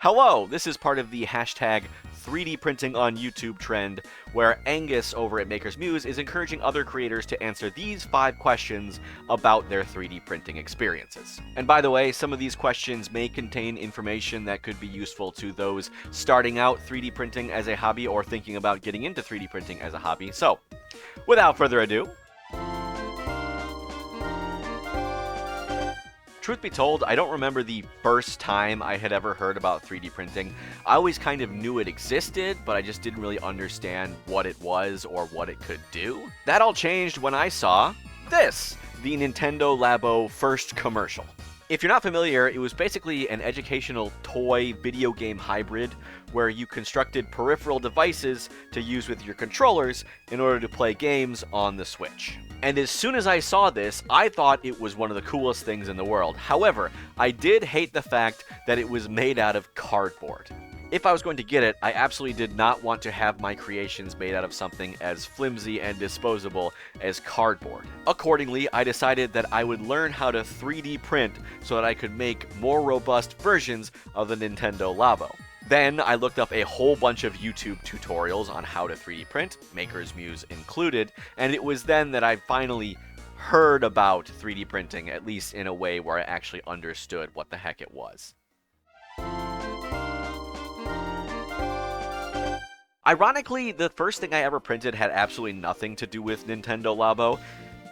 Hello, this is part of the hashtag 3D printing on YouTube trend, where Angus over at Maker's Muse is encouraging other creators to answer these 5 questions about their 3D printing experiences. And by the way, some of these questions may contain information that could be useful to those starting out 3D printing as a hobby or thinking about getting into 3D printing as a hobby. So, without further ado, truth be told, I don't remember the first time I had ever heard about 3D printing. I always kind of knew it existed, but I just didn't really understand what it was or what it could do. That all changed when I saw this, the Nintendo Labo first commercial. If you're not familiar, it was basically an educational toy video game hybrid where you constructed peripheral devices to use with your controllers in order to play games on the Switch. And as soon as I saw this, I thought it was one of the coolest things in the world. However, I did hate the fact that it was made out of cardboard. If I was going to get it, I absolutely did not want to have my creations made out of something as flimsy and disposable as cardboard. Accordingly, I decided that I would learn how to 3D print so that I could make more robust versions of the Nintendo Labo. Then I looked up a whole bunch of YouTube tutorials on how to 3D print, Maker's Muse included, and it was then that I finally heard about 3D printing, at least in a way where I actually understood what the heck it was. Ironically, the first thing I ever printed had absolutely nothing to do with Nintendo Labo.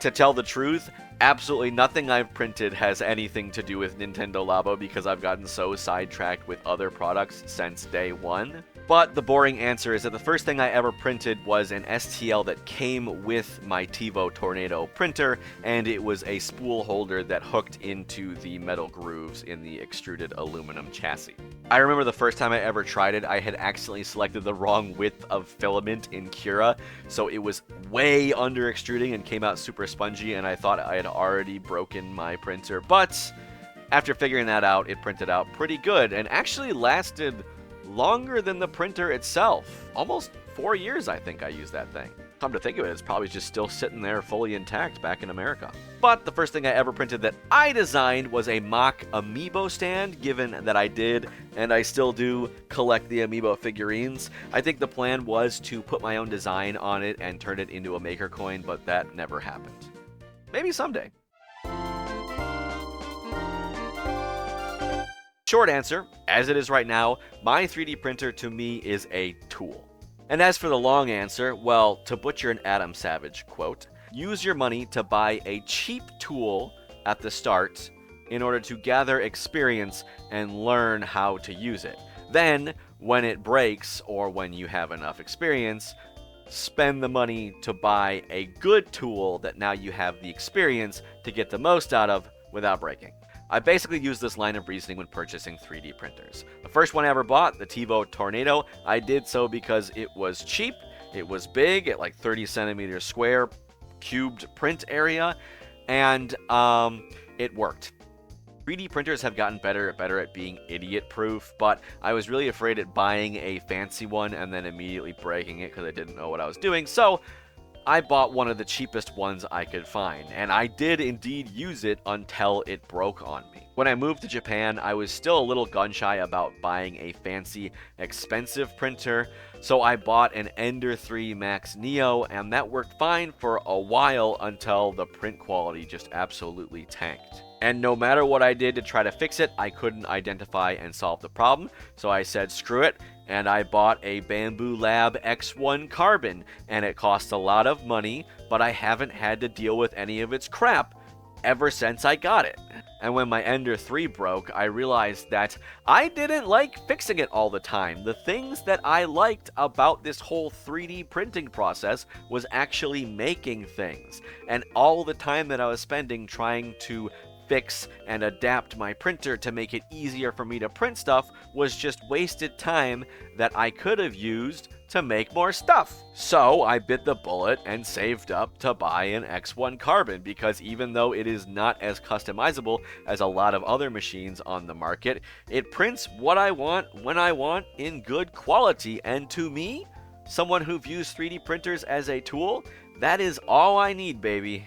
To tell the truth, absolutely nothing I've printed has anything to do with Nintendo Labo because I've gotten so sidetracked with other products since day one. But the boring answer is that the first thing I ever printed was an STL that came with my TiVo Tornado printer, and it was a spool holder that hooked into the metal grooves in the extruded aluminum chassis. I remember the first time I ever tried it, I had accidentally selected the wrong width of filament in Cura, so it was way under extruding and came out super spongy, and I thought I had already broken my printer, but after figuring that out, it printed out pretty good, and actually lasted longer than the printer itself. Almost 4 years, I think I used that thing. Come to think of it, it's probably just still sitting there fully intact back in America. But the first thing I ever printed that I designed was a mock amiibo stand, given that I did, and I still do, collect the amiibo figurines. I think the plan was to put my own design on it and turn it into a maker coin, but that never happened. Maybe someday. Short answer, as it is right now, my 3D printer to me is a tool. And as for the long answer, well, to butcher an Adam Savage quote, use your money to buy a cheap tool at the start in order to gather experience and learn how to use it. Then, when it breaks or when you have enough experience, spend the money to buy a good tool that now you have the experience to get the most out of without breaking. I basically used this line of reasoning when purchasing 3D printers. The first one I ever bought, the TiVo Tornado, I did so because it was cheap, it was big, at like 30 centimeters square, cubed print area, and it worked. 3D printers have gotten better at being idiot-proof, but I was really afraid at buying a fancy one and then immediately breaking it because I didn't know what I was doing, so I bought one of the cheapest ones I could find, and I did indeed use it until it broke on me. When I moved to Japan, I was still a little gun-shy about buying a fancy, expensive printer, so I bought an Ender 3 Max Neo, and that worked fine for a while until the print quality just absolutely tanked. And no matter what I did to try to fix it, I couldn't identify and solve the problem, so I said screw it, and I bought a Bamboo Lab X1 Carbon, and it cost a lot of money, but I haven't had to deal with any of its crap ever since I got it. And when my Ender 3 broke, I realized that I didn't like fixing it all the time. The things that I liked about this whole 3D printing process was actually making things, and all the time that I was spending trying to fix and adapt my printer to make it easier for me to print stuff was just wasted time that I could have used to make more stuff. So I bit the bullet and saved up to buy an X1 Carbon because even though it is not as customizable as a lot of other machines on the market, it prints what I want when I want in good quality, and to me, someone who views 3D printers as a tool, that is all I need, baby.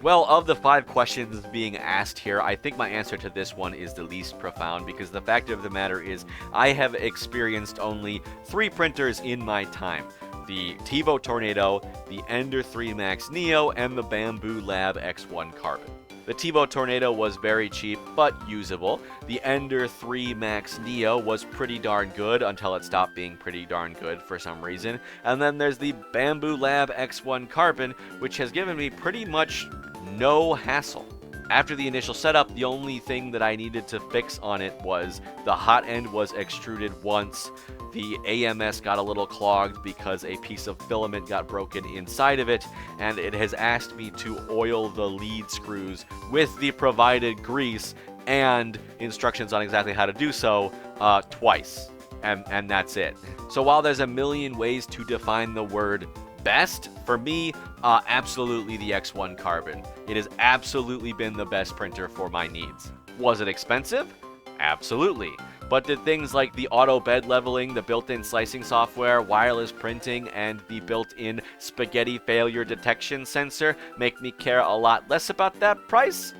Well, of the 5 questions being asked here, I think my answer to this one is the least profound, because the fact of the matter is I have experienced only 3 printers in my time. The TiVo Tornado, the Ender 3 Max Neo, and the Bambu Lab X1 Carbon. The TiVo Tornado was very cheap, but usable. The Ender 3 Max Neo was pretty darn good until it stopped being pretty darn good for some reason. And then there's the Bambu Lab X1 Carbon, which has given me pretty much no hassle. After the initial setup, the only thing that I needed to fix on it was the hot end was extruded once. The AMS got a little clogged because a piece of filament got broken inside of it, and it has asked me to oil the lead screws with the provided grease and instructions on exactly how to do so twice. And that's it. So while there's a million ways to define the word best, for me, absolutely the X1 Carbon. It has absolutely been the best printer for my needs. Was it expensive? Absolutely. But did things like the auto bed leveling, the built-in slicing software, wireless printing, and the built-in spaghetti failure detection sensor make me care a lot less about that price?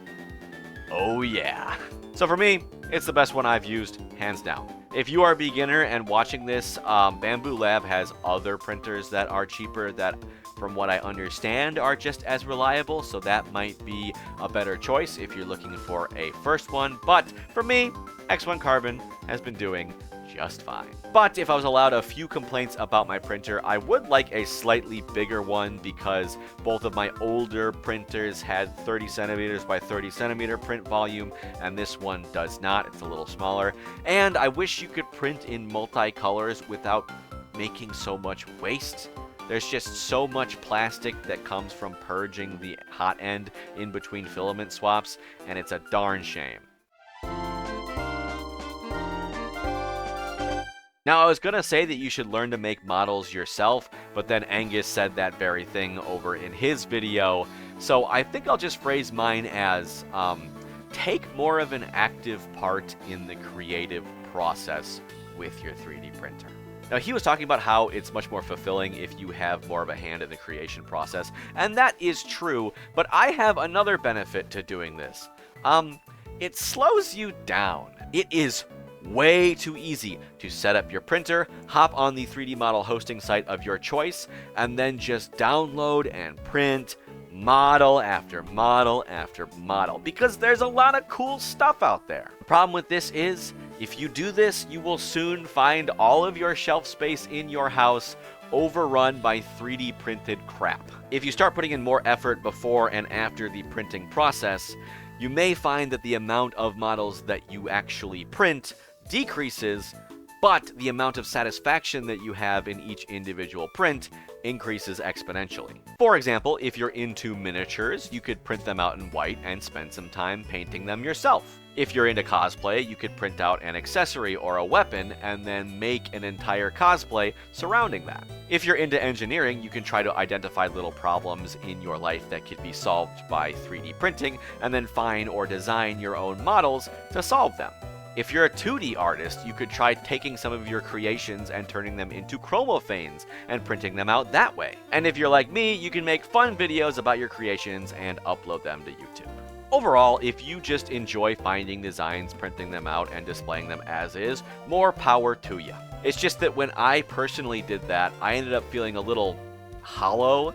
Oh yeah. So for me, it's the best one I've used, hands down. If you are a beginner and watching this, Bambu Lab has other printers that are cheaper that, from what I understand, are just as reliable, so that might be a better choice if you're looking for a first one. But for me, X1 Carbon has been doing just fine. But if I was allowed a few complaints about my printer, I would like a slightly bigger one, because both of my older printers had 30 centimeters by 30 centimeter print volume, and this one does not. It's a little smaller. And I wish you could print in multicolors without making so much waste. There's just so much plastic that comes from purging the hot end in between filament swaps, and it's a darn shame. Now, I was going to say that you should learn to make models yourself, but then Angus said that very thing over in his video, so I think I'll just phrase mine as, take more of an active part in the creative process with your 3D printer. Now, he was talking about how it's much more fulfilling if you have more of a hand in the creation process, and that is true, but I have another benefit to doing this. It slows you down. It is way too easy to set up your printer, hop on the 3D model hosting site of your choice, and then just download and print model after model after model, because there's a lot of cool stuff out there. The problem with this is, if you do this, you will soon find all of your shelf space in your house overrun by 3D printed crap. If you start putting in more effort before and after the printing process, you may find that the amount of models that you actually print decreases, but the amount of satisfaction that you have in each individual print increases exponentially. For example, if you're into miniatures, you could print them out in white and spend some time painting them yourself. If you're into cosplay, you could print out an accessory or a weapon and then make an entire cosplay surrounding that. If you're into engineering, you can try to identify little problems in your life that could be solved by 3D printing and then find or design your own models to solve them. If you're a 2D artist, you could try taking some of your creations and turning them into chromophanes and printing them out that way. And if you're like me, you can make fun videos about your creations and upload them to YouTube. Overall, if you just enjoy finding designs, printing them out, and displaying them as is, more power to you. It's just that when I personally did that, I ended up feeling a little hollow,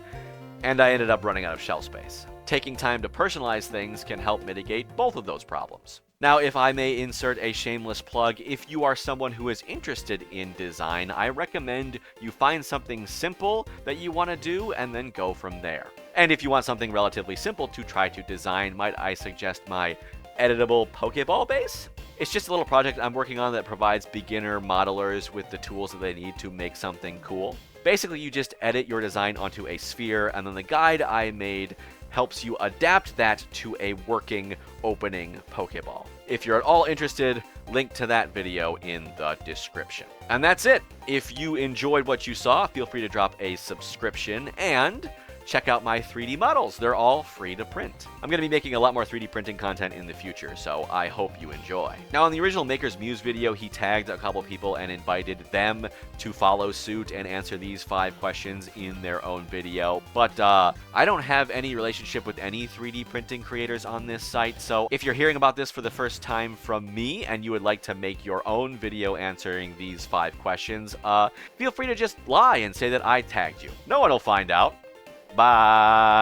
and I ended up running out of shelf space. Taking time to personalize things can help mitigate both of those problems. Now, if I may insert a shameless plug, if you are someone who is interested in design, I recommend you find something simple that you want to do and then go from there. And if you want something relatively simple to try to design, might I suggest my editable Pokeball base? It's just a little project I'm working on that provides beginner modelers with the tools that they need to make something cool. Basically, you just edit your design onto a sphere, and then the guide I made helps you adapt that to a working opening Pokeball. If you're at all interested, link to that video in the description. And that's it. If you enjoyed what you saw, feel free to drop a subscription, and check out my 3D models. They're all free to print. I'm going to be making a lot more 3D printing content in the future, so I hope you enjoy. Now, in the original Maker's Muse video, he tagged a couple people and invited them to follow suit and answer these 5 questions in their own video. But I don't have any relationship with any 3D printing creators on this site, so if you're hearing about this for the first time from me and you would like to make your own video answering these 5 questions, feel free to just lie and say that I tagged you. No one will find out. Bye!